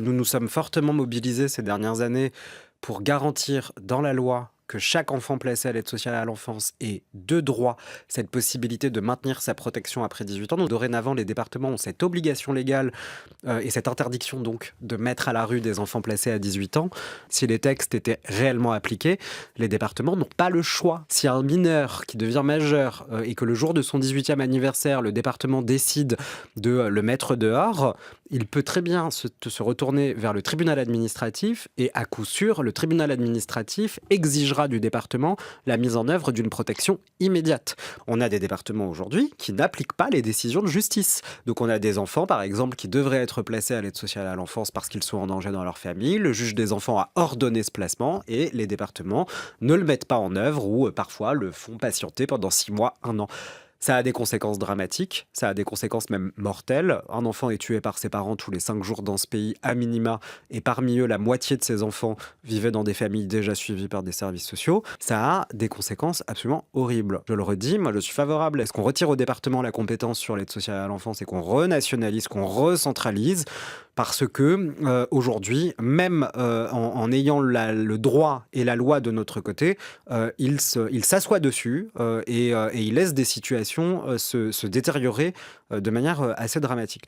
Nous nous sommes fortement mobilisés ces dernières années pour garantir dans la loi que chaque enfant placé à l'aide sociale à l'enfance ait de droit cette possibilité de maintenir sa protection après 18 ans. Donc dorénavant, les départements ont cette obligation légale et cette interdiction donc de mettre à la rue des enfants placés à 18 ans. Si les textes étaient réellement appliqués, les départements n'ont pas le choix. Si un mineur qui devient majeur et que le jour de son 18e anniversaire, le département décide de le mettre dehors, il peut très bien se retourner vers le tribunal administratif et à coup sûr, le tribunal administratif exigera du département la mise en œuvre d'une protection immédiate. On a des départements aujourd'hui qui n'appliquent pas les décisions de justice. Donc on a des enfants, par exemple, qui devraient être placés à l'aide sociale à l'enfance parce qu'ils sont en danger dans leur famille. Le juge des enfants a ordonné ce placement et les départements ne le mettent pas en œuvre ou parfois le font patienter pendant 6 mois, 1 an. Ça a des conséquences dramatiques, ça a des conséquences même mortelles. Un enfant est tué par ses parents tous les 5 jours dans ce pays, à minima, et parmi eux, la moitié de ces enfants vivaient dans des familles déjà suivies par des services sociaux. Ça a des conséquences absolument horribles. Je le redis, moi je suis favorable à ce qu'on retire au département la compétence sur l'aide sociale à l'enfance et qu'on renationalise, qu'on recentralise, parce que aujourd'hui, même en ayant le droit et la loi de notre côté, il s'assoit dessus et il laisse des situations se détériorer de manière assez dramatique.